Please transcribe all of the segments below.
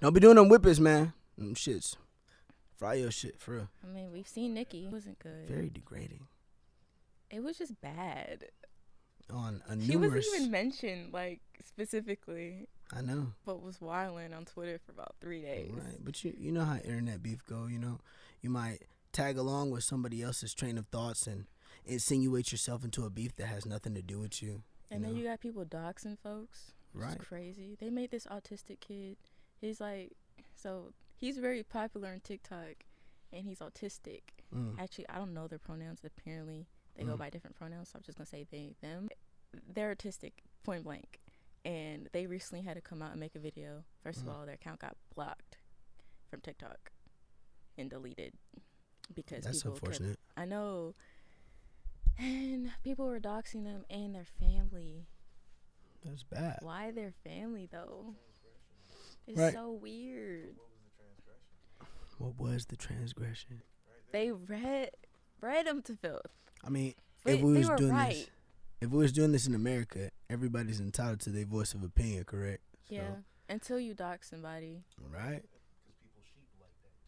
Don't be doing them whippets, man. Them shits. Fry your shit, for real. I mean, we've seen Nikki. It wasn't good. Very degrading. It was just bad. On a She numerous... wasn't even mentioned, like, specifically. I know. But was wilding on Twitter for about 3 days. Right, but you know how internet beef go, you know. You might tag along with somebody else's train of thoughts and insinuate yourself into a beef that has nothing to do with you. And then you got people doxing folks. Right. It's crazy. They made this autistic kid. He's like, so he's very popular on TikTok, and he's autistic. Actually, I don't know their pronouns. Apparently, they go by different pronouns, so I'm just going to say they, them. They're autistic, point blank. And they recently had to come out and make a video. First of all, their account got blocked from TikTok and deleted because that's people unfortunate. I know. And people were doxing them and their family. That's bad. Why their family, though? It's right. so weird. What was the transgression? They read them to filth. I mean, But if we was were doing right. this, if we was doing this in America, everybody's entitled to their voice of opinion, correct? Yeah. So, until you dox somebody. Right.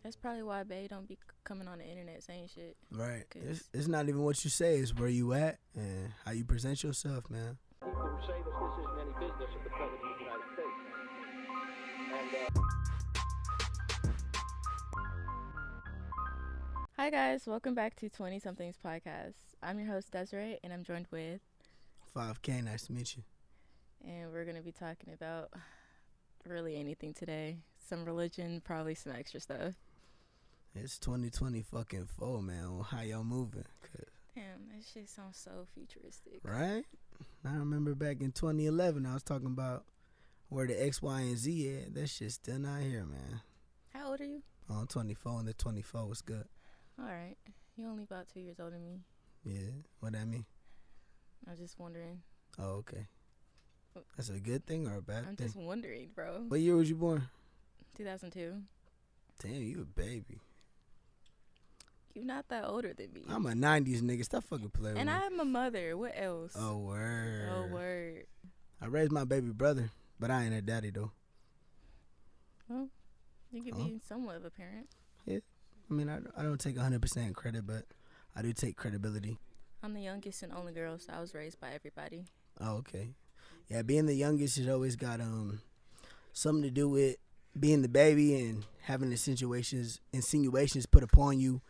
That's probably why Bae don't be coming on the internet saying shit. Right. It's not even what you say, it's where you at and how you present yourself, man. People who say that this isn't any business of the President of the United States. Hi guys, welcome back to 20 Somethings Podcast. I'm your host Desiree, and I'm joined with 5K, nice to meet you. And we're going to be talking about really anything today. Some religion, probably some extra stuff. It's 2020 fucking 4, man. How y'all moving? Damn, that shit sounds so futuristic. Right? I remember back in 2011, I was talking about where the X, Y, and Z at. That shit's still not here, man. How old are you? I'm 24, and the 24 was good. All right. You're only about 2 years older than me. Yeah, what that mean? I was just wondering. Oh, okay. That's a good thing or a bad I'm thing? just wondering, bro. What year was you born? 2002. Damn, you a baby. You're not that older than me. I'm a 90s nigga. Stop fucking playing with And me. I'm a mother. What else? Oh, word. Oh, word. I raised my baby brother, but I ain't her daddy, though. Well, you could be somewhat of a parent. Yeah. I mean, I don't take 100% credit, but I do take credibility. I'm the youngest and only girl, so I was raised by everybody. Oh, okay. Yeah, being the youngest has always got something to do with being the baby and having the insinuations put upon you.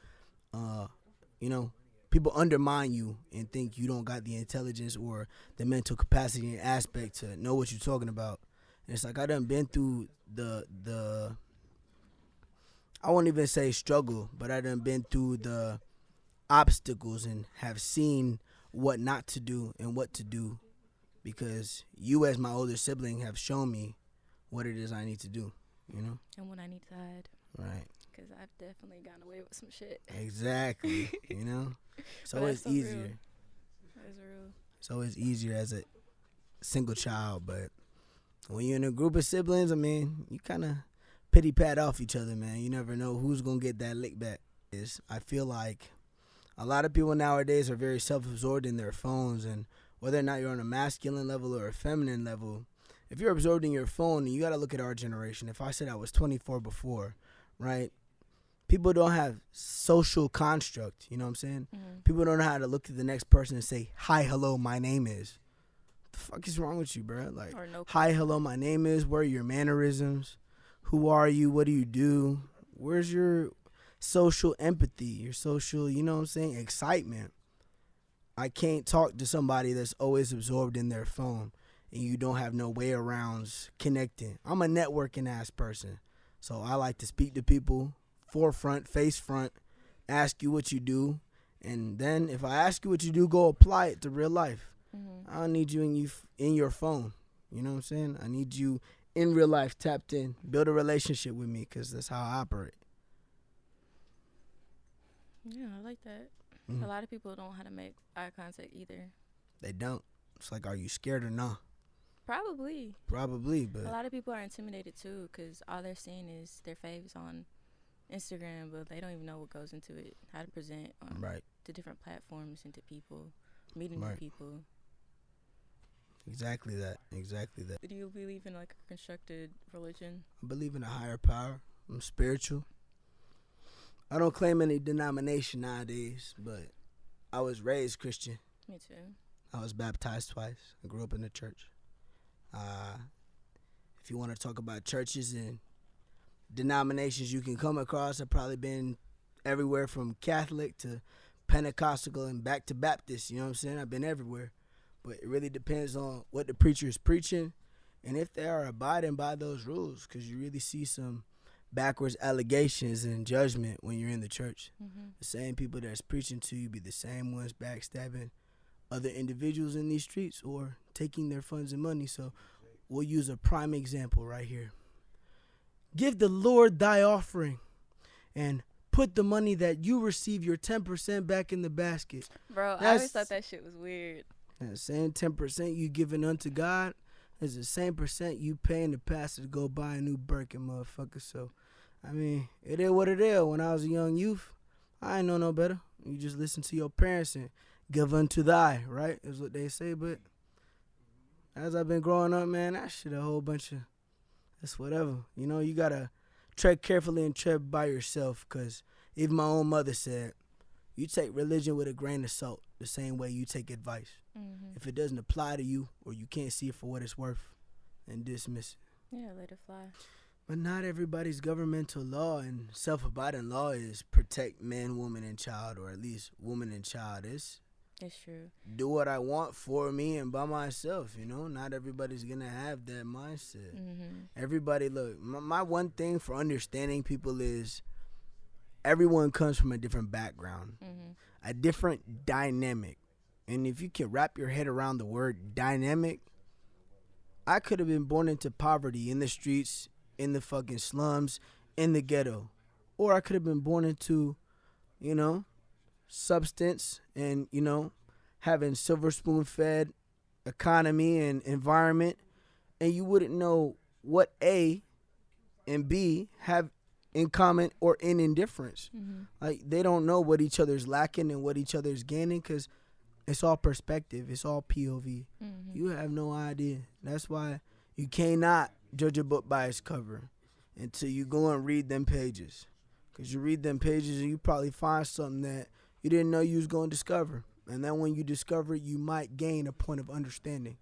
You know, people undermine you and think you don't got the intelligence or the mental capacity and aspect to know what you're talking about. And it's like I done been through the I won't even say struggle, but I done been through the obstacles and have seen what not to do and what to do, because you as my older sibling have shown me what it is I need to do, you know? And what I need to hide. Right. Because I've definitely gotten away with some shit. Exactly. You know? So But it's that's so easier. real. That's real. So it's easier as a single child, but when you're in a group of siblings, I mean, you kind of pity pat off each other, man. You never know who's going to get that lick back. I feel like a lot of people nowadays are very self-absorbed in their phones, and whether or not you're on a masculine level or a feminine level, if you're absorbed in your phone, you got to look at our generation. If I said I was 24 before, right? People don't have social construct, you know what I'm saying? Mm-hmm. People don't know how to look at the next person and say, hi, hello, my name is. What the fuck is wrong with you, bro? Like, hi, hello, my name is. Where are your mannerisms? Who are you? What do you do? Where's your social empathy, your social, you know what I'm saying, excitement? I can't talk to somebody that's always absorbed in their phone and you don't have no way around connecting. I'm a networking ass person, so I like to speak to people forefront, face front, ask you what you do, and then if I ask you what you do, go apply it to real life. Mm-hmm. I don't need you in your phone, you know what I'm saying? I need you in real life, tapped in, build a relationship with me, because that's how I operate. Yeah, I like that. Mm-hmm. A lot of people don't know how to make eye contact either. They don't. It's like, are you scared or not? Probably, but a lot of people are intimidated too, because all they're seeing is their faves on Instagram, but they don't even know what goes into it, how to present on right. the different platforms and to people, meeting Right. new people. Exactly that. Exactly that. Do you believe in like a constructed religion? I believe in a higher power. I'm spiritual. I don't claim any denomination nowadays, but I was raised Christian. Me too. I was baptized twice. I grew up in the church. Uh, if you want to talk about churches and denominations you can come across, I've probably been everywhere from Catholic to Pentecostal and back to Baptist. You know what I'm saying? I've been everywhere. But it really depends on what the preacher is preaching and if they are abiding by those rules, because you really see some backwards allegations and judgment when you're in the church. Mm-hmm. The same people that's preaching to you be the same ones backstabbing other individuals in these streets or taking their funds and money. So we'll use a prime example right here. Give the Lord thy offering and put the money that you receive, your 10% back in the basket. Bro, I always thought that shit was weird. That same 10% you giving unto God is the same percent you paying the pastor to go buy a new Birkin, motherfucker. So, I mean, it is what it is. When I was a young youth, I ain't know no better. You just listen to your parents and give unto thy, right? Is what they say. But as I've been growing up, man, that shit a whole bunch of, it's whatever. You know, you got to tread carefully and tread by yourself, because even my own mother said, you take religion with a grain of salt the same way you take advice. Mm-hmm. If it doesn't apply to you or you can't see it for what it's worth, then dismiss it. Yeah, let it fly. But not everybody's governmental law and self-abiding law is protect man, woman, and child, or at least woman and child. It's true. do what I want for me and by myself, you know? Not everybody's going to have that mindset. Mm-hmm. Everybody, look, my one thing for understanding people is everyone comes from a different background, a different dynamic. And if you can wrap your head around the word dynamic, I could have been born into poverty in the streets, in the fucking slums, in the ghetto. Or I could have been born into, you know, substance and, you know, having silver spoon fed economy and environment. And you wouldn't know what A and B have in common or in indifference. Like, they don't know what each other's lacking and what each other's gaining, because it's all perspective. It's all POV. You have no idea. That's why you cannot judge a book by its cover until you go and read them pages. Because you read them pages and you probably find something that you didn't know you was going to discover. And then when you discover it, you might gain a point of understanding.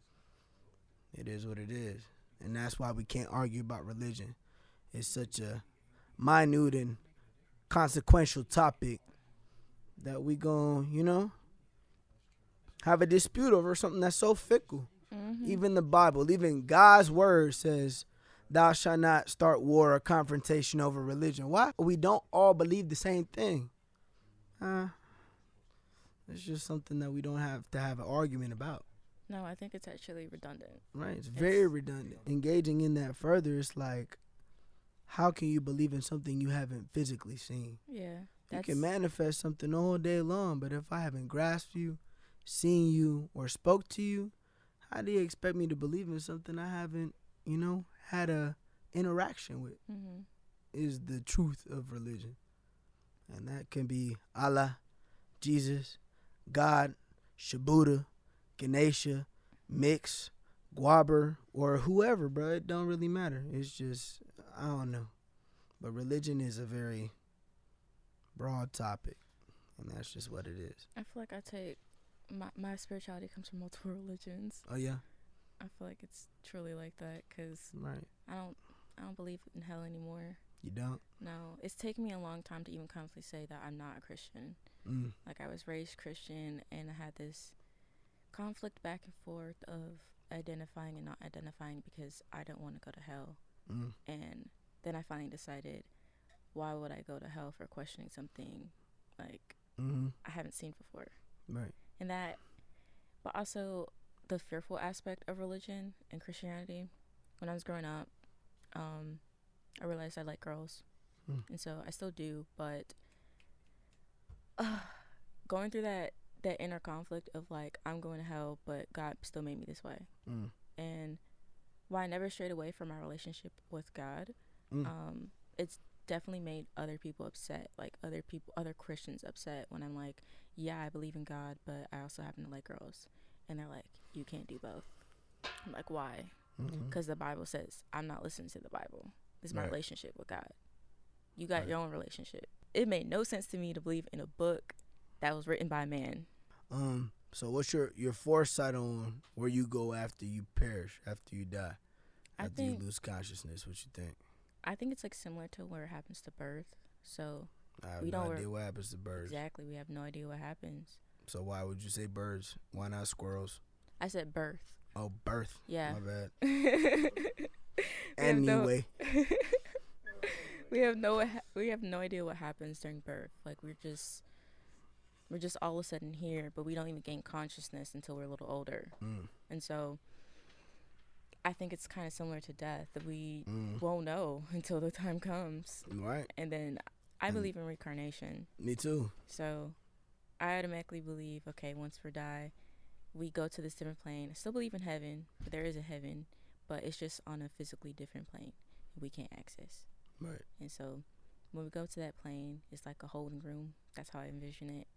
It is what it is. And that's why we can't argue about religion. It's such a minute and consequential topic that we gon', you know, have a dispute over something that's so fickle. Even the Bible, even God's word says, thou shalt not start war or confrontation over religion. Why? We don't all believe the same thing. It's just something that we don't have to have an argument about. No, I think it's actually redundant. Right, it's very redundant. Engaging in that further, it's like, how can you believe in something you haven't physically seen? Yeah. You can manifest something all day long, but if I haven't grasped you, seen you, or spoke to you, how do you expect me to believe in something I haven't, you know, had a interaction with? Is the truth of religion. And that can be Allah, Jesus, God, Shabuddha, Ganesha, Mix, Guaber, or whoever, bro. It don't really matter. It's just, I don't know. But religion is a very broad topic, and that's just what it is. I feel like I take my spirituality comes from multiple religions. Oh yeah. I feel like it's truly like that, because Right. I don't believe in hell anymore. You don't? No, it's taken me a long time to even confidently say that I'm not a Christian. Like, I was raised Christian, and I had this conflict back and forth of identifying and not identifying, because I don't want to go to hell. And then I finally decided, why would I go to hell for questioning something like I haven't seen before? Right. And that, but also the fearful aspect of religion and Christianity. When I was growing up, I realized I like girls, and so I still do. But going through that inner conflict of like, I'm going to hell, but God still made me this way, and while I never strayed away from my relationship with God, it's definitely made other people upset, like other Christians upset, when I'm like, yeah, I believe in God, but I also happen to like girls. And they're like, you can't do both. I'm like, why? Mm-hmm. Because the Bible says I'm not listening to the Bible. This is my Right. relationship with God. You got Right. your own relationship. It made no sense to me to believe in a book that was written by man. So what's your foresight on where you go after you perish, after you die, after you lose consciousness? What you think? I think it's like similar to where it happens to birth. So I have we no don't idea what happens to birds. Exactly, we have no idea what happens. So why would you say birds? Why not squirrels? I said birth. Oh, birth. Yeah. My bad. We have Anyway, we have no idea what happens during birth. Like we're just all of a sudden here, but we don't even gain consciousness until we're a little older. And so I think it's kind of similar to death, that we won't know until the time comes. Right. And then I believe in reincarnation. Me too. So I automatically believe, okay, once we die, we go to this different plane. I still believe in heaven, but there is a heaven, but it's just on a physically different plane we can't access. Right. And so when we go to that plane, it's like a holding room. That's how I envision it.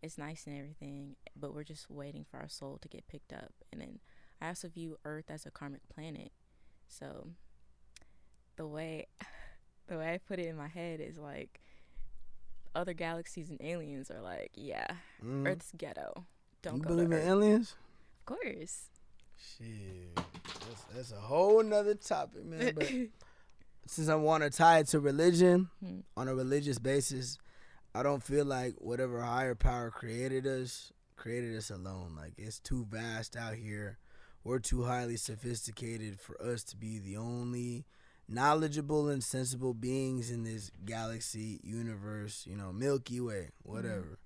It's nice and everything, but we're just waiting for our soul to get picked up. And then I also view Earth as a karmic planet. So the way I put it in my head is like other galaxies and aliens are like, yeah, Earth's ghetto. Don't you go believe to in Earth. aliens? Of course. Shit. That's a whole nother topic, man. But since I want to tie it to religion on a religious basis, I don't feel like whatever higher power created us alone. Like, it's too vast out here. We're too highly sophisticated for us to be the only knowledgeable and sensible beings in this galaxy, universe, Milky Way, whatever.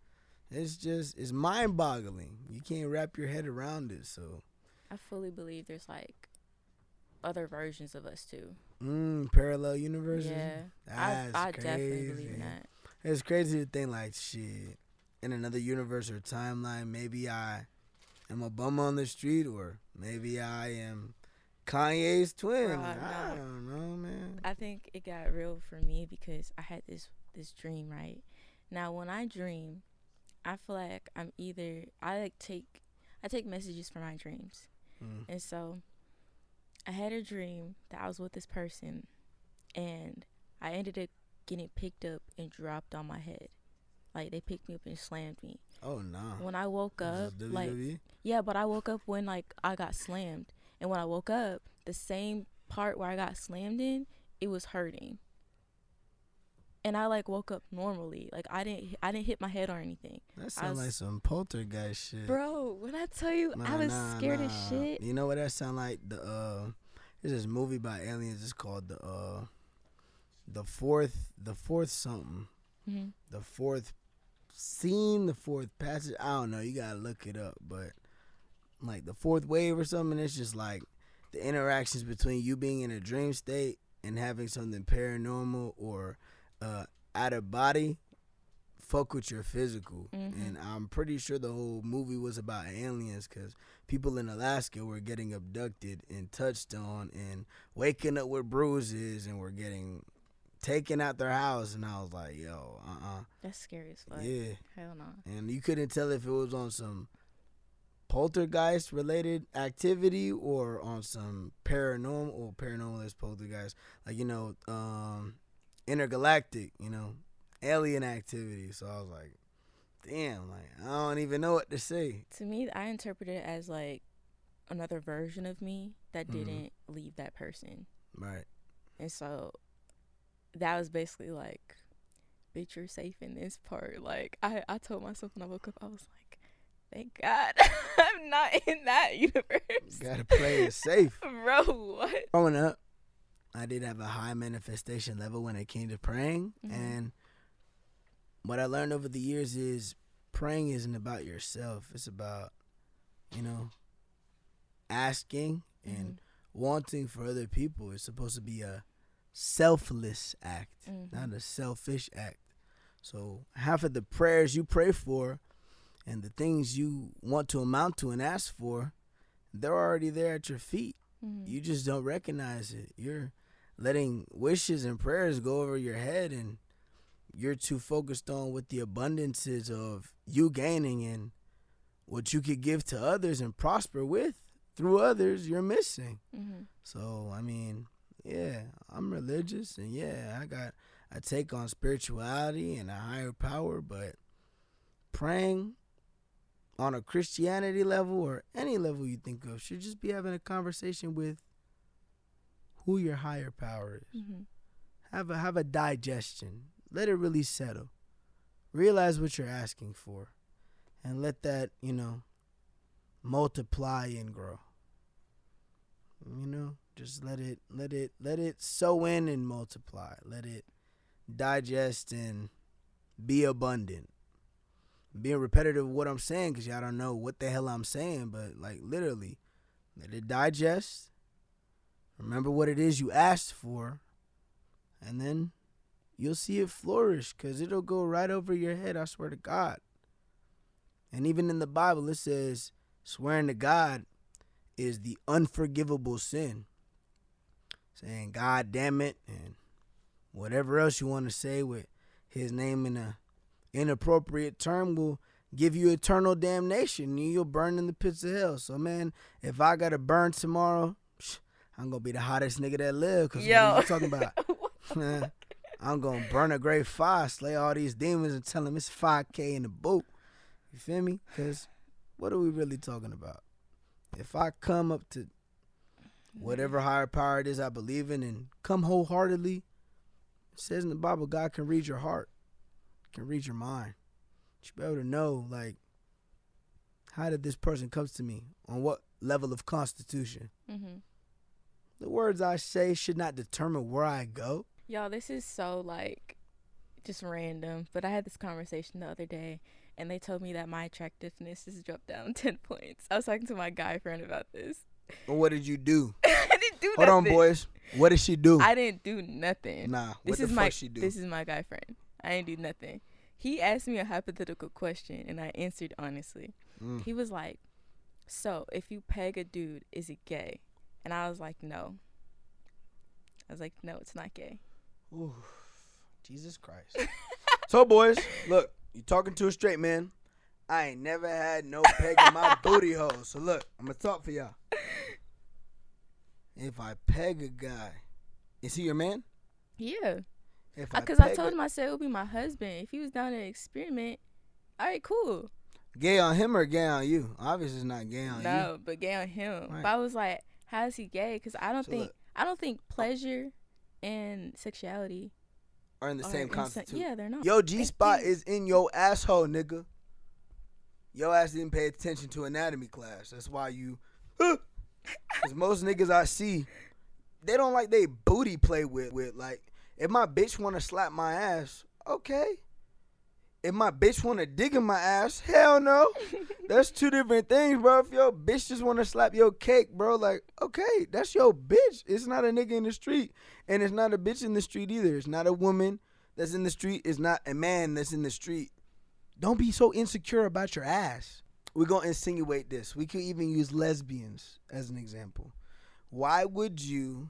It's mind-boggling. You can't wrap your head around it. So I fully believe there's like other versions of us too. Parallel universes. Yeah, I definitely believe in that. It's crazy to think like, shit, in another universe or timeline, maybe I am a bum on the street, or maybe I am Kanye's twin. I don't know, man. I think it got real for me because I had this dream, right? Now, when I dream, I feel like I'm either I take messages from my dreams, and so I had a dream that I was with this person, and I ended up getting picked up and dropped on my head. Like, they picked me up and slammed me. Oh, no. When I woke up, like, WWE? yeah, but I woke up when, like, I got slammed. And when I woke up, the same part where I got slammed in, it was hurting. And I, like, woke up normally. Like, I didn't hit my head or anything. That sounds like some poltergeist shit. Bro, when I tell you, I was scared as shit. You know what that sound like? There's this movie by aliens. It's called the fourth something. Mm-hmm. The fourth scene, the fourth passage. I don't know. You gotta look it up. But like the fourth wave or something. It's just like the interactions between you being in a dream state and having something paranormal or out of body fuck with your physical. And I'm pretty sure the whole movie was about aliens, because people in Alaska were getting abducted and touched on and waking up with bruises and were getting taken out their house. And I was like, yo, That's scary as fuck. Yeah. Hell no. And you couldn't tell if it was on some poltergeist related activity or on some paranormal is poltergeist, like, intergalactic, alien activity. So I was like, damn, like, I don't even know what to say. To me, I interpret it as like another version of me that didn't leave that person. Right. And so that was basically like, bitch, you're safe in this part. Like, I told myself when I woke up, I was like, thank God I'm not in that universe. Gotta play it safe. Bro, what? Growing up, I did have a high manifestation level when it came to praying. And what I learned over the years is praying isn't about yourself. It's about, asking and wanting for other people. It's supposed to be a selfless act, not a selfish act. So half of the prayers you pray for and the things you want to amount to and ask for, they're already there at your feet. You just don't recognize it. You're letting wishes and prayers go over your head, and you're too focused on what the abundances of you gaining and what you could give to others and prosper with through others, you're missing. Mm-hmm. So, I mean, yeah, I'm religious, and yeah, I take on spirituality and a higher power, but praying on a Christianity level or any level you think of should just be having a conversation with who your higher power is. Mm-hmm. Have a digestion. Let it really settle. Realize what you're asking for, and let that, multiply and grow. Just let it sow in and multiply. Let it digest and be abundant. Being repetitive of what I'm saying because y'all don't know what the hell I'm saying, but like literally, let it digest. Remember what it is you asked for, and then you'll see it flourish because it'll go right over your head, I swear to God. And even in the Bible, it says swearing to God is the unforgivable sin. Saying God damn it and whatever else you want to say with his name in a inappropriate term will give you eternal damnation. You'll burn in the pits of hell. So, man, if I got to burn tomorrow, I'm going to be the hottest nigga that live. Because what are you talking about? I'm going to burn a great fire, slay all these demons and tell them it's 5K in the boot. You feel me? Because what are we really talking about? If I come up to whatever higher power it is I believe in and come wholeheartedly, it says in the Bible, God can read your heart, can read your mind. You should be able to know, like, how did this person come to me? On what level of constitution? Mm-hmm. The words I say should not determine where I go. Y'all, this is so, like, just random. But I had this conversation the other day, and they told me that my attractiveness has dropped down 10 points. I was talking to my guy friend about this. Well, what did you do? I didn't do Hold nothing. on, boys. What did she do? I didn't do nothing. Nah, this what is the fuck she do? This is my guy friend. I didn't do nothing. He asked me a hypothetical question, and I answered honestly. He was like, so, if you peg a dude, is it gay? And I was like, no. I was like, no, it's not gay. Ooh, Jesus Christ. So, boys, look, you talking to a straight man. I ain't never had no peg in my booty hole. So, look, I'm going to talk for y'all. If I peg a guy, is he your man? Yeah. Because I told him, I said it would be my husband. If he was down to experiment, all right, cool. Gay on him or gay on you? Obviously, it's not gay on you. No, but gay on him. Right. But I was like, how is he gay? Because I don't think pleasure and sexuality are in the same constitution. Yeah, they're not. Your G-spot is in your asshole, nigga. Your ass didn't pay attention to anatomy class. That's why you... Because most niggas I see, they don't like they booty play with. Like, if my bitch want to slap my ass, okay. If my bitch want to dig in my ass, hell no. That's two different things, bro. If your bitch just want to slap your cake, bro, like, okay, that's your bitch. It's not a nigga in the street. And it's not a bitch in the street either. It's not a woman that's in the street. It's not a man that's in the street. Don't be so insecure about your ass. We're going to insinuate this. We could even use lesbians as an example. Why would you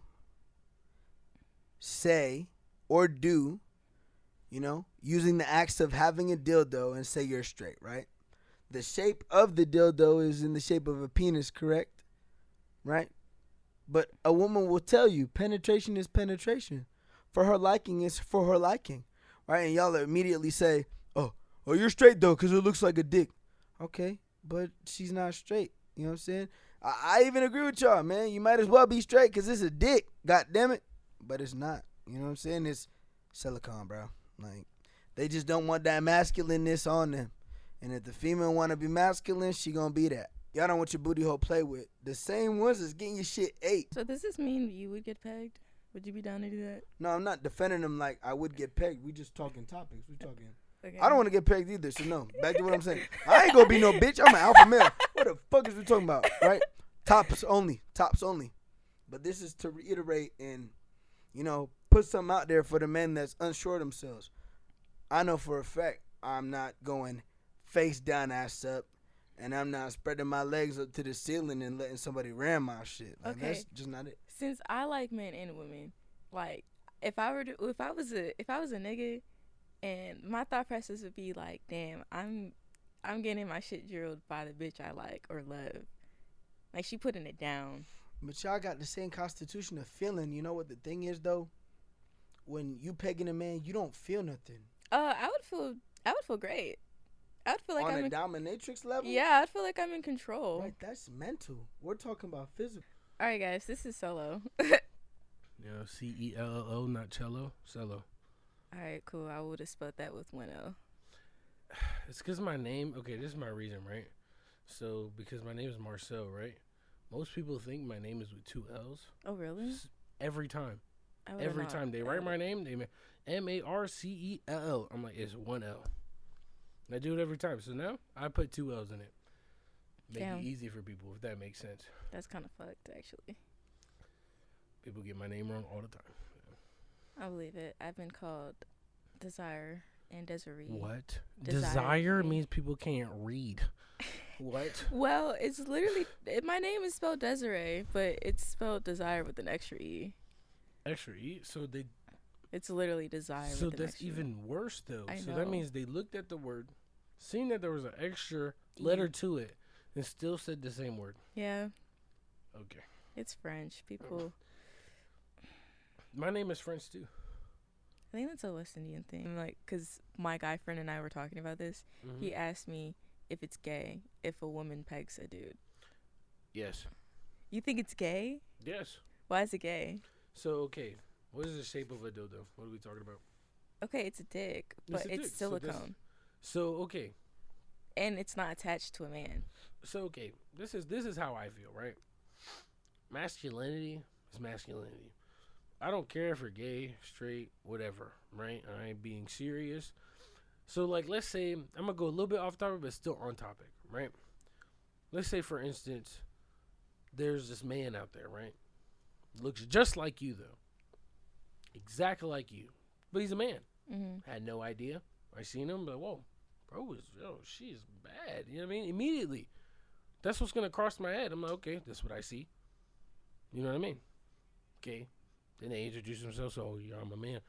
say or do, using the acts of having a dildo and say you're straight, right? The shape of the dildo is in the shape of a penis, correct? Right? But a woman will tell you penetration is penetration. For her liking is for her liking, right? And y'all immediately say, oh, you're straight though because it looks like a dick. Okay. But she's not straight. You know what I'm saying? I even agree with y'all, man. You might as well be straight because it's a dick. God damn it. But it's not. You know what I'm saying? It's silicone, bro. Like, they just don't want that masculineness on them. And if the female want to be masculine, she going to be that. Y'all don't want your booty hole play with. The same ones that's getting your shit ate. So does this mean you would get pegged? Would you be down to do that? No, I'm not defending them like I would get pegged. We just talking topics. We talking... Okay. I don't want to get pegged either, so no. Back to what I'm saying. I ain't gonna be no bitch. I'm an alpha male. What the fuck is we talking about, right? Tops only. But this is to reiterate and, put something out there for the men that's unsure of themselves. I know for a fact I'm not going face down, ass up, and I'm not spreading my legs up to the ceiling and letting somebody ram my shit. Like, okay. That's just not it. Since I like men and women, like if I was a nigga. And my thought process would be like, damn, I'm getting my shit drilled by the bitch I like or love. Like, she putting it down. But y'all got the same constitution of feeling. You know what the thing is though? When you pegging a man, you don't feel nothing. I would feel great. I would feel like on I'm a dominatrix level. Yeah, I'd feel like I'm in control. Right, that's mental. We're talking about physical. All right, guys, this is solo. CELLO, not cello. Cello. All right, cool. I would have spelled that with one L. It's because my name. Okay, this is my reason, right? So because my name is Marcel, right? Most people think my name is with 2 L's. Oh, really? Every time. Every time they write my name, they MARCELL. I'm like, it's 1 L. I do it every time. So now I put 2 L's in it. Make it easy for people, if that makes sense. That's kind of fucked, actually. People get my name wrong all the time. I believe it. I've been called Desire and Desiree. What? Desire means people can't read. What? Well, it's literally, my name is spelled Desiree, but it's spelled Desire with an extra E. Extra E? So they... It's literally Desire So with an that's extra even worse, though. I So know. that means they looked at the word, seen that there was an extra letter to it, and still said the same word. Yeah. Okay. It's French. People... My name is French, too. I think that's a West Indian thing. Like, because my guy friend and I were talking about this. Mm-hmm. He asked me if it's gay if a woman pegs a dude. Yes. You think it's gay? Yes. Why is it gay? So, okay. What is the shape of a dildo? What are we talking about? Okay, it's a dick, but It's a it's dick. silicone. So, okay. And it's not attached to a man. So, okay. This is how I feel, right? Masculinity is masculinity. I don't care if you're gay, straight, whatever, right? I ain't being serious. So, like, let's say, I'm going to go a little bit off topic, but still on topic, right? Let's say, for instance, there's this man out there, right? Looks just like you, though. Exactly like you. But he's a man. Mm-hmm. Had no idea. I seen him, but whoa, she's bad. You know what I mean? Immediately. That's what's going to cross my head. I'm like, okay, that's what I see. You know what I mean? Okay. Then they introduce themselves, so yeah, I'm a man.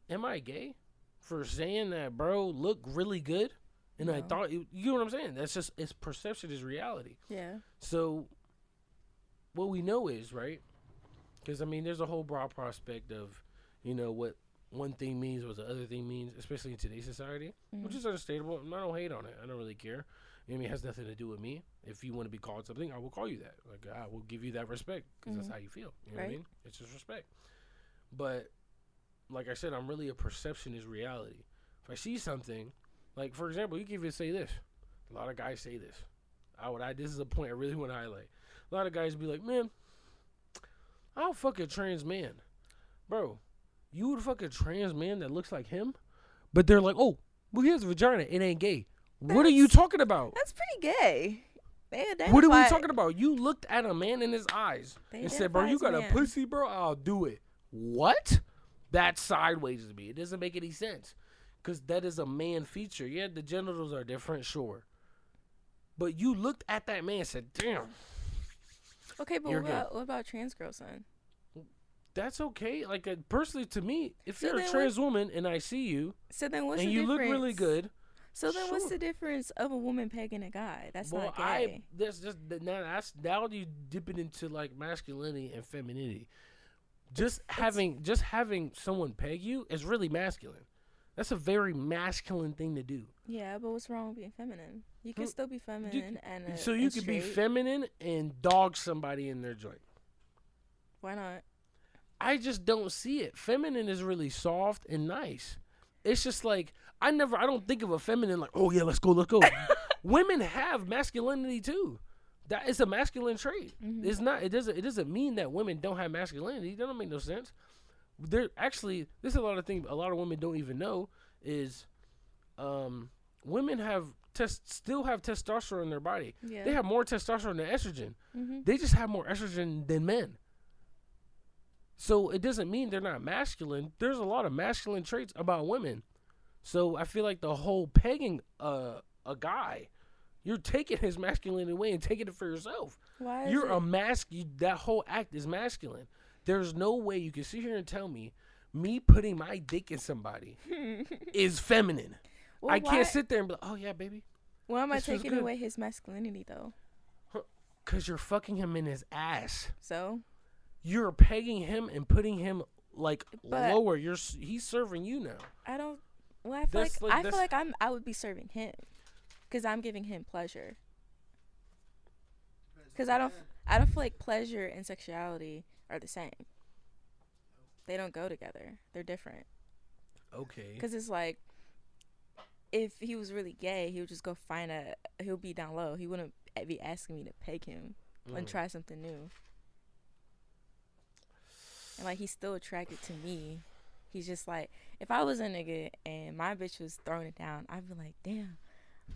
Am I gay for saying that, bro, look really good? And No. I thought, you know what I'm saying? That's just, it's perception is reality. Yeah. So what we know is, right? Because, I mean, there's a whole broad prospect of, you know, what one thing means, what the other thing means, especially in today's society, which is understandable. I don't hate on it. I don't really care. I mean, it has nothing to do with me. If you want to be called something, I will call you that. Like, I will give you that respect because that's how you feel. You know what I mean? It's just respect. But, like I said, I'm really a perception is reality. If I see something, like, for example, you can even say this. A lot of guys say this. This is a point I really want to highlight. A lot of guys be like, man, I'll fuck a trans man. Bro, you would fuck a trans man that looks like him? But they're like, oh, well, he has a vagina. It ain't gay. What are you talking about? That's pretty gay. What are we talking about? You looked at a man in his eyes and said, bro, you got a pussy, bro? I'll do it. What? That's sideways to me. It doesn't make any sense. Because that is a man feature. Yeah, the genitals are different, sure. But you looked at that man and said, damn. Okay, but what about trans girls, then? That's okay. Like, personally, to me, if So you're a then trans woman and I see you So then what's and the you difference? look really good. So then what's sure. the difference of a woman pegging a guy? That's Well, not gay. that's just now you dip it into like masculinity and femininity. Just having someone peg you is really masculine. That's a very masculine thing to do. Yeah, but what's wrong with being feminine? You can still be feminine and so you could be feminine and dog somebody in their joint. Why not? I just don't see it. Feminine is really soft and nice. It's just like I don't think of a feminine like, oh yeah, let's go. Women have masculinity too. That is a masculine trait. Mm-hmm. It's not. It doesn't mean that women don't have masculinity. That don't make no sense. There actually, this is a lot of things. A lot of women don't even know is, women still have testosterone in their body. Yeah. They have more testosterone than estrogen. Mm-hmm. They just have more estrogen than men. So it doesn't mean they're not masculine. There's a lot of masculine traits about women. So I feel like the whole pegging a guy, you're taking his masculinity away and taking it for yourself. Why is You're it? that whole act is masculine. There's no way you can sit here and tell me putting my dick in somebody is feminine. I can't sit there and be like, oh yeah, baby. Why am I this feels taking good. away his masculinity though? Because you're fucking him in his ass. So? You're pegging him and putting him like But lower. He's serving you now. I don't. Well, I feel like I would be serving him, because I'm giving him pleasure. Because I don't feel like pleasure and sexuality are the same. They don't go together. They're different. Okay. Because it's like, if he was really gay, he would just go he'll be down low. He wouldn't be asking me to peg him and try something new. And like, he's still attracted to me. He's just like, if I was a nigga and my bitch was throwing it down, I'd be like, damn,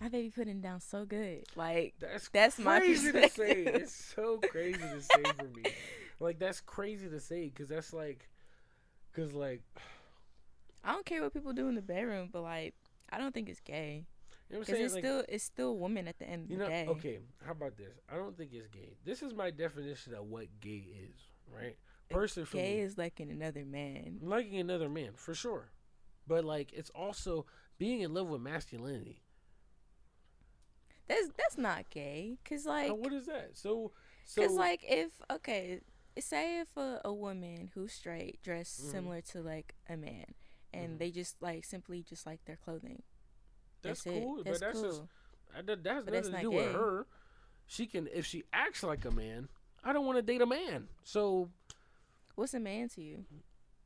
my baby putting it down so good. Like, that's my crazy to say. perspective. It's so crazy to say for me. Like, that's crazy to say, because that's like, I don't care what people do in the bedroom, but like, I don't think it's gay. You know what I'm saying? Because it's still women at the end of the day. Okay, how about this? I don't think it's gay. This is my definition of what gay is, right? Person for gay me, is liking another man. liking another man, for sure. But like, it's also being in love with masculinity. That's not gay, cause like, what is that? So cause like, say if a woman who's straight dressed similar to like a man, and they just like simply just like their clothing. That's cool. But that's that's cool. just that's But nothing to do with her. She can, if she acts like a man. I don't want to date a man. So, what's a man to you?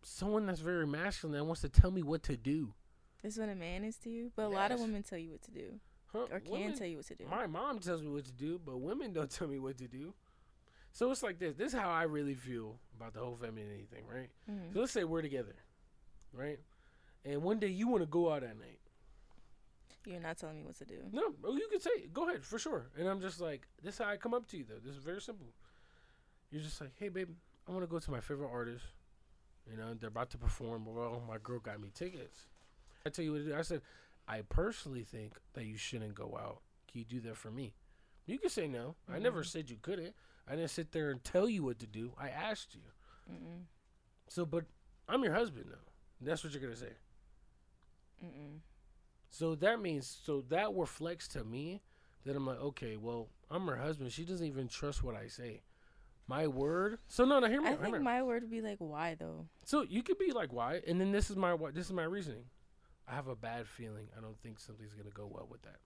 Someone that's very masculine that wants to tell me what to do. That's what a man is to you. But a lot of women tell you what to do, or can tell you what to do. My mom tells me what to do, but women don't tell me what to do. So it's like this. This is how I really feel about the whole femininity thing, right? Mm-hmm. So let's say we're together, right? And one day you want to go out at night. You're not telling me what to do. No, you can say it. Go ahead, for sure. And I'm just like, this is how I come up to you, though. This is very simple. You're just like, hey, babe, I want to go to my favorite artist. You know, they're about to perform. Well, my girl got me tickets. I tell you what to do. I said, I personally think that you shouldn't go out. Can you do that for me? You can say no. I never said you couldn't. I didn't sit there and tell you what to do. I asked you. So, but I'm your husband now. That's what you're going to say. So that means, that reflects to me that I'm like, okay, well, I'm her husband. She doesn't even trust what I say. My word. So no, hear me. I think my word would be like, why though? So you could be like, why? And then this is my reasoning. I have a bad feeling. I don't think something's gonna go well with that.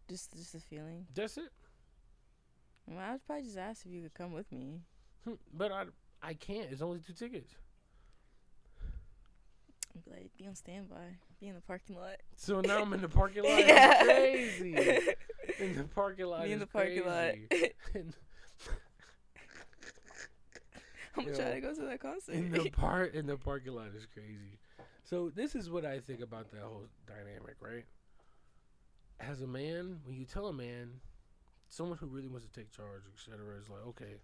Just a feeling. That's it. Well, I would probably just ask if you could come with me. But I can't. It's only 2 tickets. I'd be like, be on standby. Be in the parking lot. So now I'm in the parking lot. Yeah. It's crazy. In the parking lot. Be in the parking lot. I'm trying to go to that concert. In the parking lot is crazy. So this is what I think about that whole dynamic, right? As a man, when you tell a man, someone who really wants to take charge, etc., is like, okay,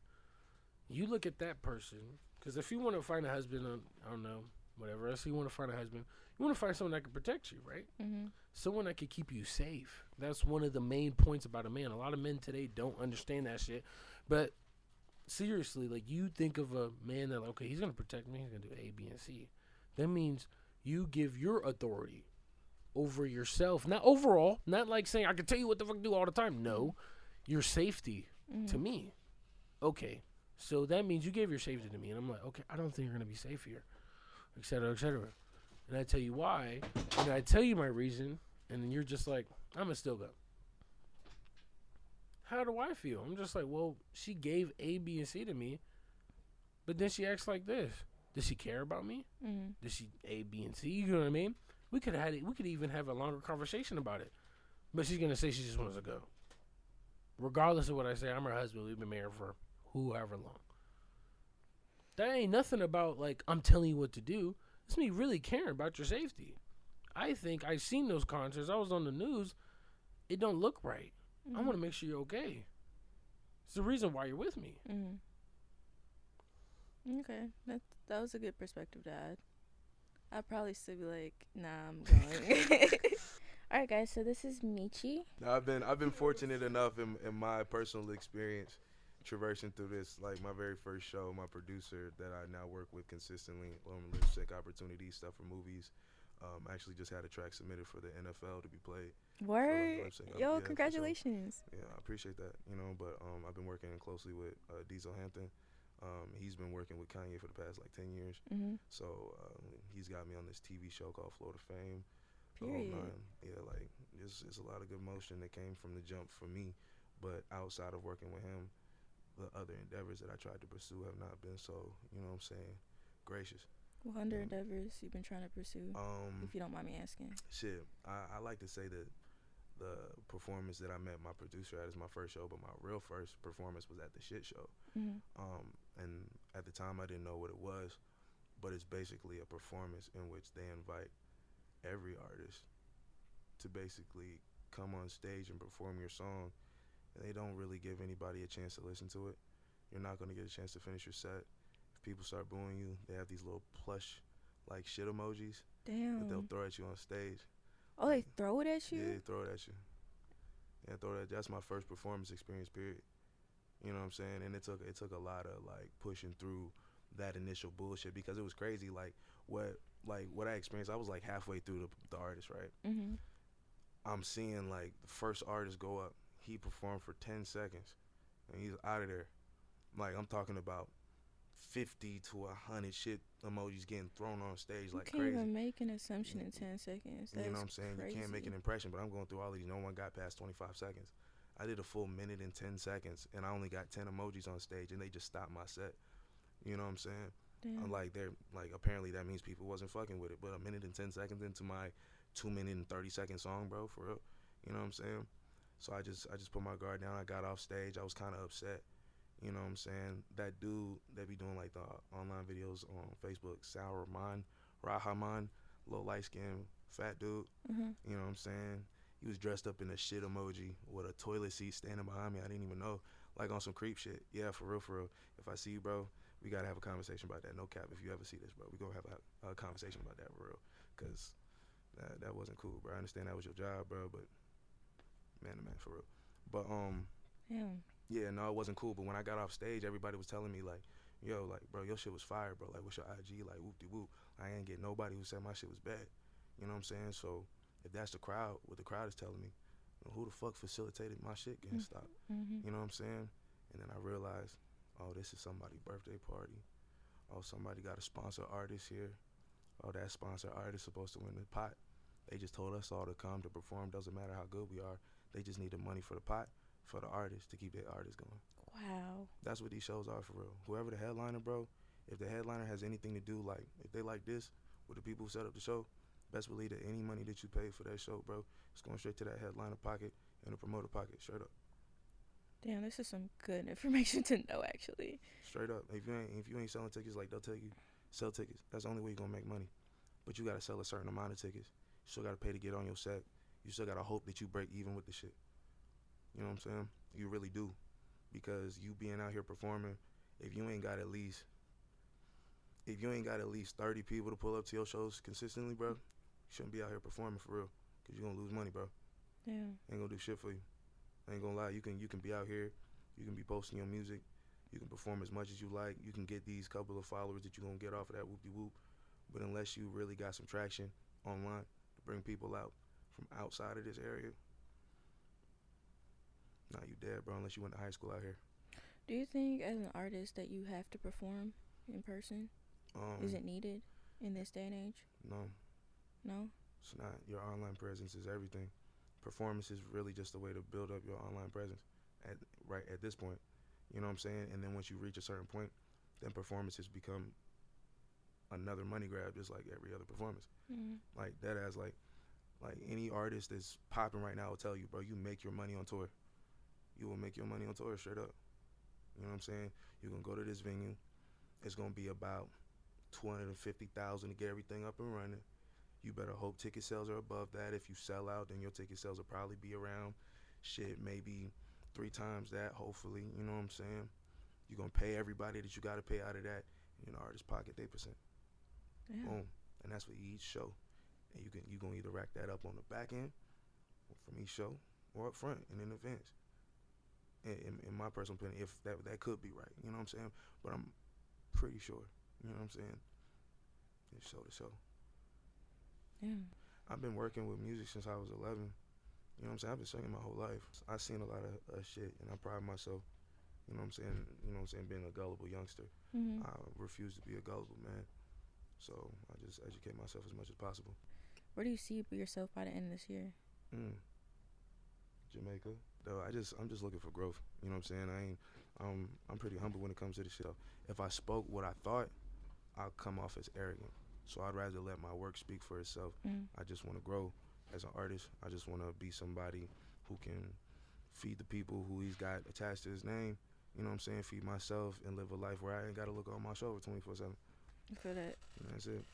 you look at that person, because if you want to find a husband, I don't know, whatever else you want to find a husband, you want to find someone that can protect you, right? Someone that can keep you safe. That's one of the main points about a man. A lot of men today don't understand that shit, but seriously, like, you think of a man that, okay, he's going to protect me, he's going to do A, B, and C. That means you give your authority over yourself. Not overall, not like saying, I can tell you what the fuck to do all the time. No, your safety to me. Okay, so that means you gave your safety to me. And I'm like, okay, I don't think you're going to be safe here, et cetera, et cetera. And I tell you why, and I tell you my reason, and then you're just like, I'm going to still go. How do I feel? I'm just like, well, she gave A, B, and C to me, but then she acts like this. Does she care about me? Does she A, B, and C? You know what I mean? We could even have a longer conversation about it. But she's gonna say she just wants to go. Regardless of what I say, I'm her husband. We've been married for whoever long. That ain't nothing about, like, I'm telling you what to do. It's me really caring about your safety. I think I've seen those concerts. I was on the news. It don't look right. I want to make sure you're okay. It's the reason why you're with me. Okay, that was a good perspective to add. I'd probably still be like, nah, I'm going. All right, guys. So this is Michi. I've been fortunate enough in my personal experience, traversing through this, like my very first show. My producer that I now work with consistently on lip sync opportunities, stuff for movies. Actually just had a track submitted for the NFL to be played. Word. lip sync. Yo, Yeah, for sure. congratulations. Yeah, I appreciate that. But I've been working closely with Diesel Hampton. He's been working with Kanye for the past like 10 years. Mm-hmm. So he's got me on this TV show called Florida Fame. The whole Period. nine. Yeah, like it's a lot of good motion that came from the jump for me. But outside of working with him, the other endeavors that I tried to pursue have not been so, gracious. What other endeavors you've been trying to pursue, if you don't mind me asking? Shit, I like to say that the performance that I met my producer at is my first show, but my real first performance was at the Shit Show. Mm-hmm. And at the time I didn't know what it was, but it's basically a performance in which they invite every artist to basically come on stage and perform your song, and they don't really give anybody a chance to listen to it. You're not going to get a chance to finish your set. If people start booing you, they have these little plush like shit emojis that they'll Damn. throw at you on stage. Oh, they throw it at you? Yeah, they throw it at you. Yeah, that's my first performance experience, period. You know what I'm saying? And it took a lot of like pushing through that initial bullshit, because it was crazy. Like what I experienced, I was like halfway through the artist, right? Mm-hmm. I'm seeing like the first artist go up. He performed for 10 seconds, and he's out of there. Like I'm talking about 50 to 100 shit emojis getting thrown on stage like You can't crazy. even make an assumption in 10 seconds. That's You know what I'm saying? crazy. You can't make an impression, but I'm going through all these. No one got past 25 seconds. I did a full minute and 10 seconds, and I only got 10 emojis on stage, and they just stopped my set. You know what I'm saying? Damn. Apparently that means people wasn't fucking with it. But a minute and 10 seconds into my 2-minute and 30-second song, bro, for real. You know what I'm saying? So I just put my guard down. I got off stage. I was kind of upset. You know what I'm saying? That dude that be doing like the online videos on Facebook, Rahaman, little light skinned fat dude. Mm-hmm. You know what I'm saying? He was dressed up in a shit emoji with a toilet seat standing behind me. I didn't even know. Like on some creep shit. Yeah, for real, for real. If I see you, bro, we got to have a conversation about that. No cap. If you ever see this, bro, we going to have a conversation about that for real. Because that wasn't cool, bro. I understand that was your job, bro, but man to man, for real. But, Damn. yeah, no, it wasn't cool. But when I got off stage, everybody was telling me, like, yo, like, bro, your shit was fire, bro. Like, what's your IG? Like, whoop-de-whoop. I ain't get nobody who said my shit was bad. You know what I'm saying? So if that's the crowd, what the crowd is telling me, who the fuck facilitated my shit getting stopped? Mm-hmm. You know what I'm saying? And then I realized, oh, this is somebody's birthday party. Oh, somebody got a sponsor artist here. Oh, that sponsor artist supposed to win the pot. They just told us all to come to perform. Doesn't matter how good we are. They just need the money for the pot, for the artist, to keep their artist going. Wow. That's what these shows are for real. Whoever the headliner, bro, if the headliner has anything to do, like, if they like this with the people who set up the show, best believe that any money that you pay for that show, bro, it's going straight to that headliner pocket and the promoter pocket, straight up. Damn, this is some good information to know, actually. Straight up. If you ain't selling tickets, like, they'll tell you, sell tickets. That's the only way you're going to make money. But you got to sell a certain amount of tickets. You still got to pay to get on your set. You still got to hope that you break even with the shit. You know what I'm saying? You really do. Because you being out here performing, if you ain't got at least 30 people to pull up to your shows consistently, bro, you shouldn't be out here performing for real. Because you're going to lose money, bro. Yeah. Ain't going to do shit for you. I ain't going to lie. You can be out here. You can be posting your music. You can perform as much as you like. You can get these couple of followers that you're going to get off of that whoop-de-whoop. But unless you really got some traction online to bring people out from outside of this area, nah, you dead, bro, unless you went to high school out here. Do you think as an artist that you have to perform in person? Is it needed in this day and age? No. No? It's not. Your online presence is everything. Performance is really just a way to build up your online presence at this point. You know what I'm saying? And then once you reach a certain point, then performances become another money grab, just like every other performance. Mm-hmm. Like that as like any artist that's popping right now will tell you, bro, you make your money on tour. You will make your money on tour straight up. You know what I'm saying? You're going to go to this venue. It's going to be about $250,000 to get everything up and running. You better hope ticket sales are above that. If you sell out, then your ticket sales will probably be around, maybe 3 times that, hopefully. You know what I'm saying? You're going to pay everybody that you got to pay out of that. And the artist pocket their percent. Yeah. Boom. And that's for each show. And you going to either rack that up on the back end from each show or up front and in advance. In my personal opinion, if that could be right. You know what I'm saying? But I'm pretty sure. You know what I'm saying? It's show to show. Yeah. I've been working with music since I was 11. You know what I'm saying? I've been singing my whole life. I've seen a lot of shit, and I pride myself. You know what I'm saying? You know what I'm saying? Being a gullible youngster. Mm-hmm. I refuse to be a gullible man. So I just educate myself as much as possible. Where do you see yourself by the end of this year? Jamaica. Though I'm just looking for growth. You know what I'm saying? I'm pretty humble when it comes to this shit. If I spoke what I thought, I'll come off as arrogant. So I'd rather let my work speak for itself. I just want to grow as an artist. I just want to be somebody who can feed the people who he's got attached to his name. You know what I'm saying? Feed myself and live a life where I ain't got to look on my shoulder 24/7. I feel that. And that's it.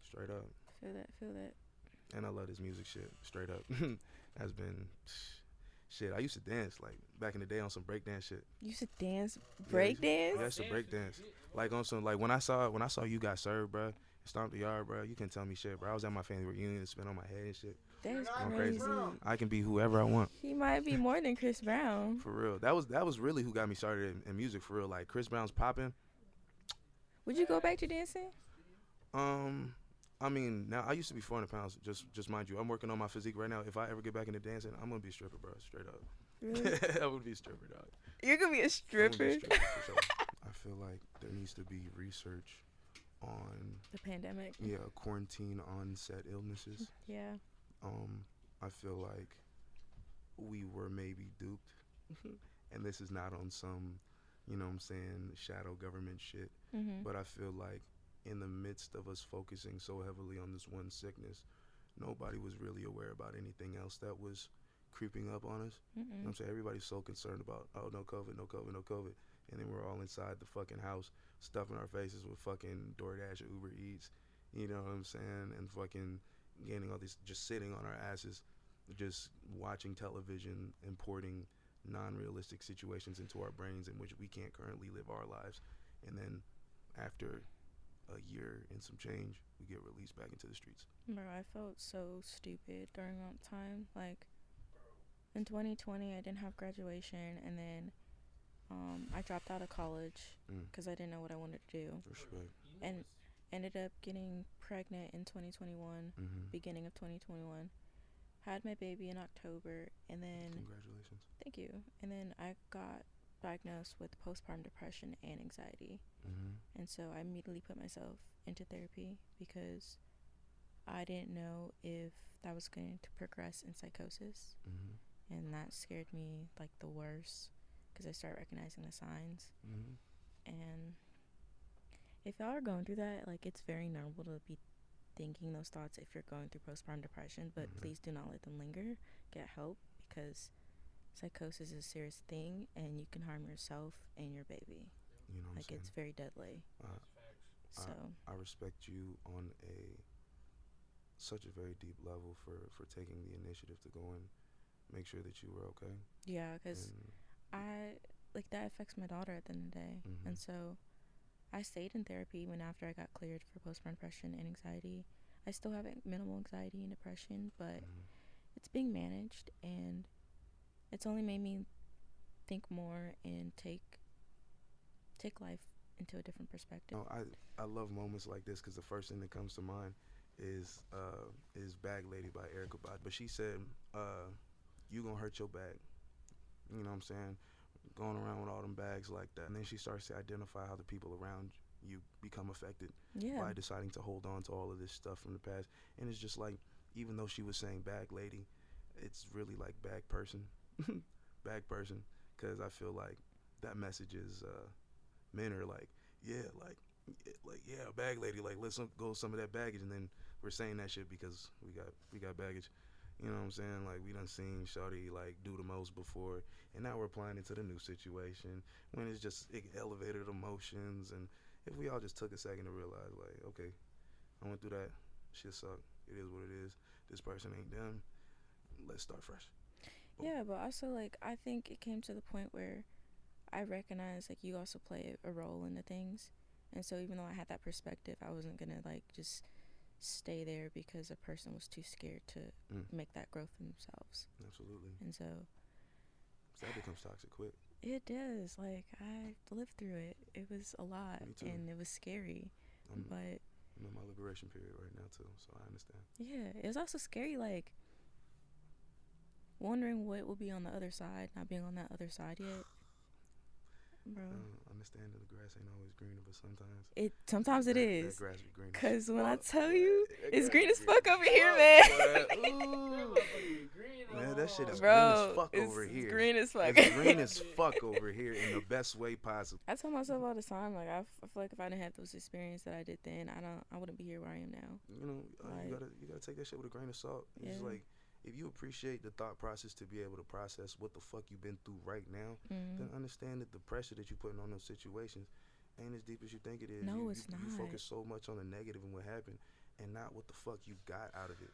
Straight up. Feel that. And I love this music shit. Straight up. Has been shit. I used to dance like back in the day on some breakdance shit. You used to dance, break dance? Yeah, I used to break dance. Like on some, like when I saw You Got Served, bro, Stomp the Yard, bro, you can't tell me shit, bro. I was at my family reunion, spin on my head and shit. That's Going crazy. I can be whoever I want. He might be more than Chris Brown. For real. That was really who got me started in music, for real. Like Chris Brown's popping. Would you go back to dancing? I mean, now I used to be 400 pounds. Just mind you, I'm working on my physique right now. If I ever get back into dancing, I'm gonna be a stripper, bro. Straight up. Really? I would be a stripper, dog. You're gonna be a stripper? I'm gonna be a stripper for sure. I feel like there needs to be research on The pandemic. Yeah, quarantine onset illnesses. Yeah. I feel like we were maybe duped, and this is not on some, you know what I'm saying, shadow government shit. Mm-hmm. But I feel like in the midst of us focusing so heavily on this one sickness, nobody was really aware about anything else that was creeping up on us. You know what I'm saying? Everybody's so concerned about, oh, no COVID, no COVID, no COVID. And then we're all inside the fucking house, stuffing our faces with fucking DoorDash or Uber Eats. You know what I'm saying? And fucking gaining all these, just sitting on our asses, just watching television, importing non-realistic situations into our brains in which we can't currently live our lives. And then after a year and some change, we get released back into the streets. Bro, I felt so stupid during that time. Like, in 2020, I didn't have graduation, and then I dropped out of college because I didn't know what I wanted to do. Respect. And ended up getting pregnant in 2021, beginning of 2021. Had my baby in October, and then... Congratulations. Thank you. And then I got diagnosed with postpartum depression and anxiety. And so I immediately put myself into therapy because I didn't know if that was going to progress in psychosis. And that scared me like the worst because I started recognizing the signs. And if y'all are going through that, like, it's very normal to be thinking those thoughts if you're going through postpartum depression, but please do not let them linger. Get help, because psychosis is a serious thing and you can harm yourself and your baby. You know what like, I'm saying? it's very deadly. So I respect you on such a very deep level for taking the initiative to go and make sure that you were okay. yeah, because that affects my daughter at the end of the day. And so I stayed in therapy even after I got cleared for postpartum depression and anxiety. I still have minimal anxiety and depression, but it's being managed, and it's only made me think more and take life into a different perspective. I love moments like this because the first thing that comes to mind is Bag Lady by Erykah Badu. But she said, you gonna hurt your bag. You know what I'm saying? Going around with all them bags like that. And then she starts to identify how the people around you become affected by deciding to hold on to all of this stuff from the past. And it's just like, even though she was saying bag lady, it's really like bag person. Bag person. Because I feel like that message is, men are like, yeah, bag lady, like, let's go some of that baggage. And then we're saying that shit because we got baggage. You know what I'm saying? Like, we done seen shawty, like, do the most before, and now we're applying it to the new situation when it's just elevated emotions. And if we all just took a second to realize, like, okay, I went through that, shit sucked, it is what it is, this person ain't them, let's start fresh. Boom. Yeah, but also, like, I think it came to the point where I recognized, like, you also play a role in the things. And so even though I had that perspective, I wasn't going to, like, just stay there because a person was too scared to make that growth for themselves. Absolutely. And so that becomes toxic quick. It does. Like, I lived through it. It was a lot, Me too. and it was scary. But I'm in my liberation period right now too, so I understand. Yeah, it's also scary, like wondering what will be on the other side, not being on that other side yet, bro. Understand that the grass ain't always greener, but sometimes Sometimes it that is. grass be greener. Cause when I tell Boy, you, that it's grass green be as fuck over here, Boy, man. ooh. Man, that shit is Bro, green as fuck it's over here. green as fuck. It's green as fuck over here in the best way possible. I tell myself all the time, like I feel like if I didn't have those experiences that I did then, I wouldn't be here where I am now. You know, you gotta take that shit with a grain of salt. It's Yeah. like, if you appreciate the thought process to be able to process what the fuck you've been through right now, then understand that the pressure that you're putting on those situations ain't as deep as you think it is. No, you, it's you, not. You focus so much on the negative and what happened, and not what the fuck you got out of it.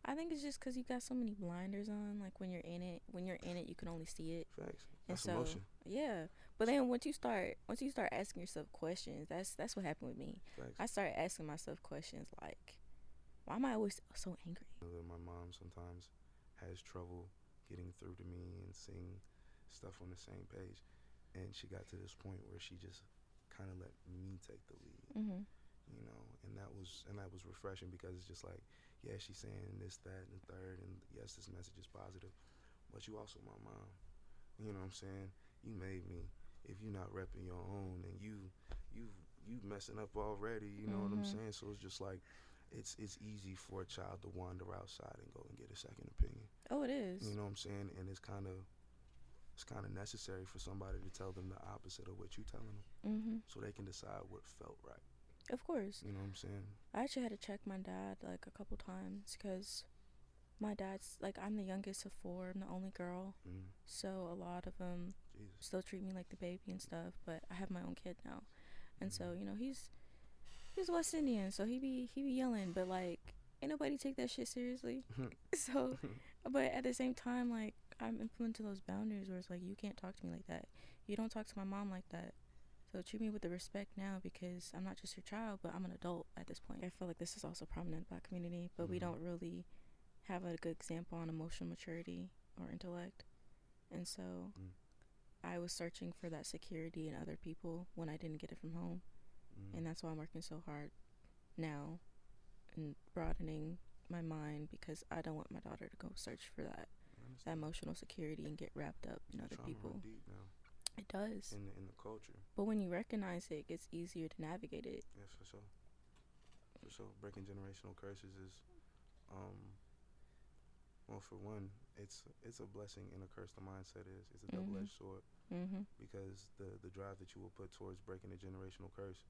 I think it's just because you got so many blinders on. Like when you're in it, you can only see it. Facts. And That's so, emotion. yeah. But then once you start asking yourself questions, that's what happened with me. Facts. I started asking myself questions like, why am I always so angry? My mom sometimes has trouble getting through to me and seeing stuff on the same page, and she got to this point where she just kind of let me take the lead. You know, and that was refreshing, because it's just like, yeah, she's saying this, that, and the third, and yes, this message is positive, but you also my mom. You know what I'm saying? You made me. If you're not repping your own, and you messing up already, you know what I'm saying? So it's just like, it's easy for a child to wander outside and go and get a second opinion. Oh, it is. You know what I'm saying? And it's kind of necessary for somebody to tell them the opposite of what you're telling them, so they can decide what felt right. Of course. You know what I'm saying? I actually had to check my dad like a couple times, because my dad's like, I'm the youngest of 4. I'm the only girl, so a lot of them still treat me like the baby and stuff. But I have my own kid now, and so you know he's West Indian, so he be yelling, but like ain't nobody take that shit seriously. So, but at the same time, like I'm implementing those boundaries where it's like, you can't talk to me like that. You don't talk to my mom like that. So treat me with the respect now, because I'm not just your child, but I'm an adult at this point. I feel like this is also prominent in the Black community, but we don't really have a good example on emotional maturity or intellect. And so I was searching for that security in other people when I didn't get it from home. And that's why I'm working so hard now and broadening my mind, because I don't want my daughter to go search for that emotional security and get wrapped up in other people. Run deep now. It does. In the culture. But when you recognize it, it gets easier to navigate it. Yeah, for sure. For sure. Breaking generational curses is, well, for one, it's a blessing and a curse. The mindset is. It's a double-edged sword. Because the drive that you will put towards breaking a generational curse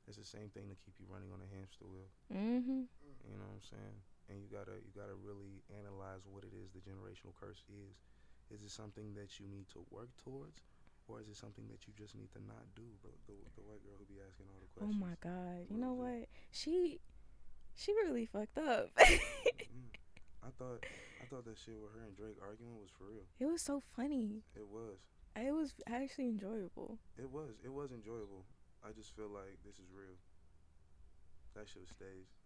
is the same thing to keep you running on a hamster wheel. You know what I'm saying? And you gotta really analyze what it is the generational curse is. Is it something that you need to work towards, or is it something that you just need to not do? The white girl who be asking all the questions. Oh my God! You know what? She really fucked up. I thought that shit with her and Drake arguing was for real. It was so funny. It was. It was actually enjoyable. It was enjoyable. I just feel like this is real. That shit was staged,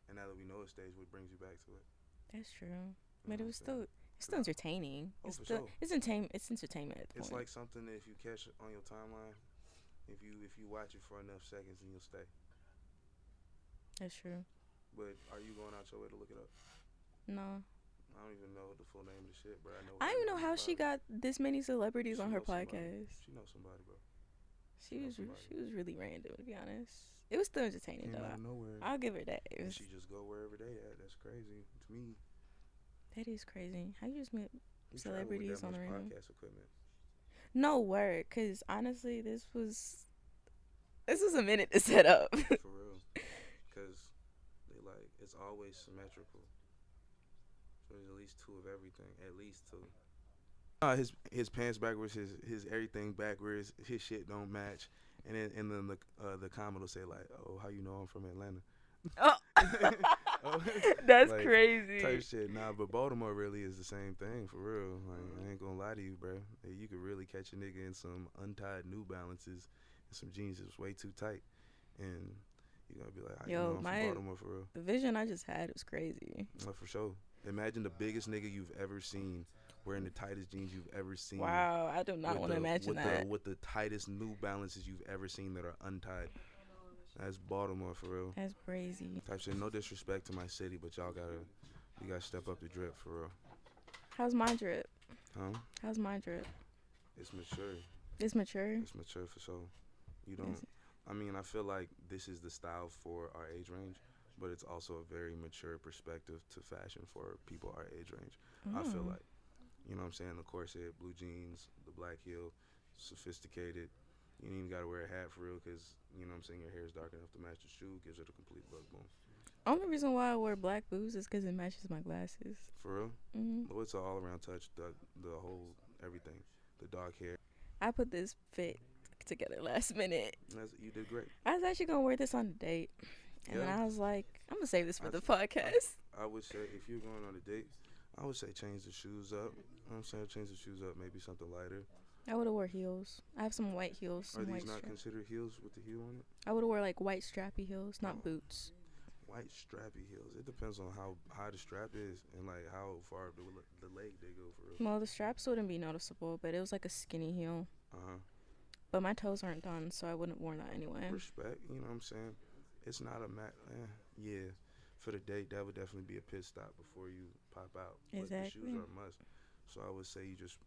and now that we know it's staged, what brings you back to it? That's true. But it was still entertaining. Oh, for sure. It's entertainment at the It's point. like something that if you catch on your timeline, if you watch it for enough seconds, then you'll stay. That's true. But are you going out your way to look it up? No. I don't even know the full name of the shit, but I know. I don't even know how she got this many celebrities on her podcast. She knows somebody, bro. She was really random, to be honest. It was still entertaining though. Out of nowhere. I'll give her that. And she just go wherever they at. That's crazy to me. That is crazy. How you just met We celebrities on the radio? podcast equipment. No word, cause honestly, this was a minute to set up. For real, cause they like it's always symmetrical. So there's at least 2 of everything, at least 2. His pants backwards, his everything backwards, his shit don't match, and then the comment will say like, "Oh, how you know I'm from Atlanta?" Oh, that's like, crazy. Type shit. Nah, but Baltimore really is the same thing for real. Like, I ain't gonna lie to you, bro. You could really catch a nigga in some untied New Balances and some jeans that's way too tight, and you're gonna be like, "I know I'm from Baltimore for real." The vision I just had was crazy. For sure. Imagine the biggest nigga you've ever seen wearing the tightest jeans you've ever seen. Wow, I do not want to imagine that. With the tightest New Balances you've ever seen that are untied. That's Baltimore for real. That's crazy. Type shit. No disrespect to my city, but you gotta step up the drip for real. How's my drip? Huh? How's my drip? It's mature. It's mature. It's mature for sure. You don't. I mean, I feel like this is the style for our age range, but it's also a very mature perspective to fashion for people our age range. I feel like, you know what I'm saying? The corset, blue jeans, the black heel, sophisticated. You ain't even gotta wear a hat for real, cause you know what I'm saying. Your hair is dark enough to match the shoe, gives it a complete look. Boom. Only reason why I wear black boots is because it matches my glasses. For real? Mm-hmm. Well, it's an all-around touch. The whole everything. The dark hair. I put this fit together last minute. You did great. I was actually gonna wear this on a date, and then I was like, I'm gonna save this for the podcast. I would say if you're going on a date, I would say change the shoes up. I'm saying change the shoes up, maybe something lighter. I would have wore heels. I have some white heels. Are these not considered heels with the heel on it? I would have wore like white strappy heels, not boots. White strappy heels. It depends on how high the strap is and like how far the leg they go for real. Well, the straps wouldn't be noticeable, but it was like a skinny heel. But my toes aren't done, so I wouldn't have worn that anyway. Respect, you know what I'm saying? It's not a yeah. For the date, that would definitely be a pit stop before you pop out. Exactly. But the shoes are a must. So I would say you just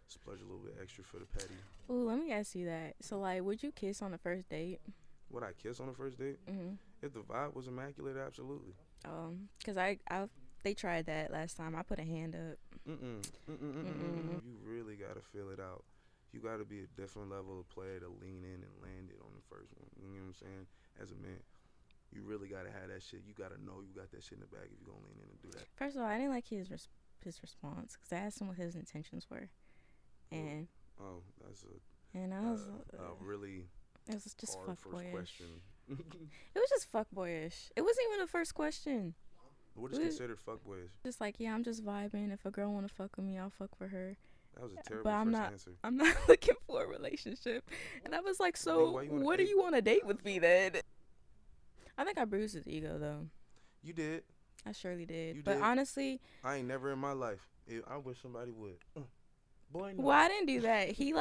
splurge a little bit extra for the petty. Ooh, let me ask you that. So, like, would you kiss on the first date? Would I kiss on the first date? Mm-hmm. If the vibe was immaculate, absolutely. Cause they tried that last time. I put a hand up. You really gotta feel it out. You gotta be a different level of player to lean in and land it on the first one. You know what I'm saying? As a man, you really gotta have that shit. You gotta know you got that shit in the bag if you're gonna lean in and do that. First of all, I didn't like his response because I asked him what his intentions were, and that's a really it was just hard fuckboyish. question. It was just fuckboyish. It wasn't even the first question. What is considered fuckboyish? Just like, yeah, I'm just vibing. If a girl wanna fuck with me, I'll fuck with her. That was a terrible answer. I'm not looking for a relationship. And I was like, so what do you want to date with me then? I think I bruised his ego though. You did. I surely did. You but did. honestly, I ain't never in my life. I wish somebody would. Boy, no. Well, I didn't do that. He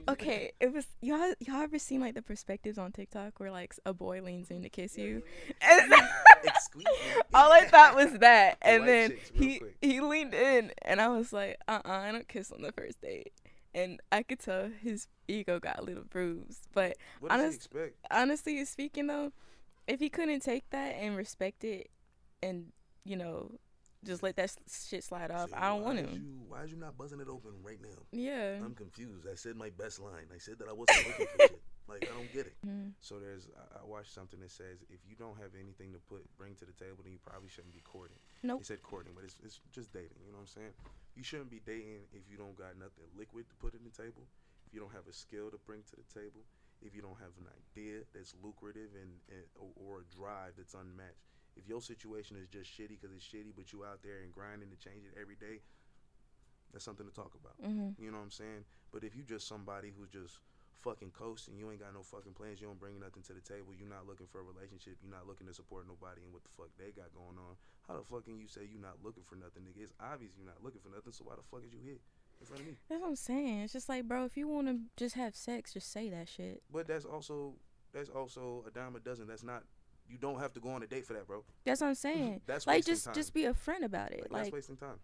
okay, it was y'all ever seen like the perspectives on TikTok where like a boy leans in to kiss you? Excuse me. All I thought was that, and then he he leaned in, and I was like, I don't kiss on the first date, and I could tell his ego got a little bruised. But what does he expect? Honestly speaking, though, if he couldn't take that and respect it, and just let that shit slide off, I don't want him. Why is you not buzzing it open right now? Yeah. I'm confused. I said my best line. I said that I wasn't looking for shit. Like, I don't get it. Mm-hmm. So I watched something that says if you don't have anything to bring to the table, then you probably shouldn't be courting. Nope. They said courting, but it's just dating. You know what I'm saying? You shouldn't be dating if you don't got nothing liquid to put in the table, if you don't have a skill to bring to the table, if you don't have an idea that's lucrative or a drive that's unmatched. If your situation is just shitty because it's shitty, but you out there and grinding to change it every day, that's something to talk about. Mm-hmm. You know what I'm saying? But if you just somebody who's just fucking coasting, you ain't got no fucking plans, you don't bring nothing to the table, you're not looking for a relationship, you're not looking to support nobody and what the fuck they got going on, how the fuck can you say you not looking for nothing, nigga? It's obvious you're not looking for nothing, so why the fuck is you here in front of me? That's what I'm saying. It's just like, bro, if you want to just have sex, just say that shit. But that's also a dime a dozen. That's not. You don't have to go on a date for that, bro. That's what I'm saying. That's like wasting time. Just be a friend about it. Like that's wasting time.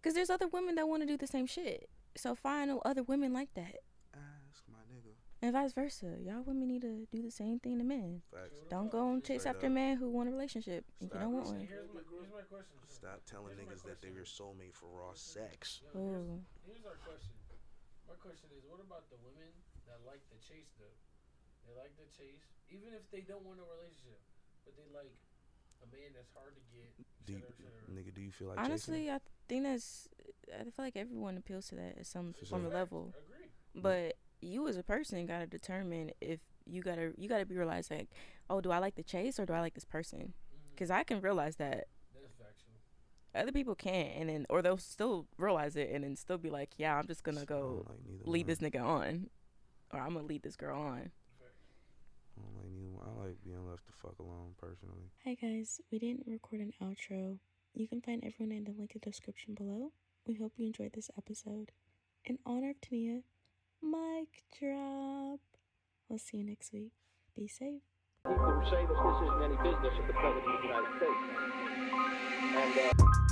Cause there's other women that want to do the same shit. So find other women like that. Ask my nigga. And vice versa. Y'all women need to do the same thing to men. Facts. Don't go and chase after a man who want a relationship and you don't want one. Here's my question. Stop telling niggas that they're your soulmate for raw sex. Ooh. Here's our question. My question is, what about the women that like the chase though? They like the chase, even if they don't want a relationship, but they like a man that's hard to get. Nigga, do you feel like honestly, chasing? I feel like everyone appeals to that at some form of level. Agree. But you as a person gotta determine if you gotta be realized like, oh, do I like the chase or do I like this person? Because I can realize that. That's factual. Other people can't, and then or they'll still realize it and then still be like, yeah, I'm just gonna go lead this nigga on, or I'm gonna lead this girl on. I don't like neither one. I like being left the fuck alone personally. Hi guys, we didn't record an outro. You can find everyone in the link in the description below. We hope you enjoyed this episode. In honor of Tania, mic drop. We'll see you next week. Be safe. People who say that this isn't any business of the President of the United States. And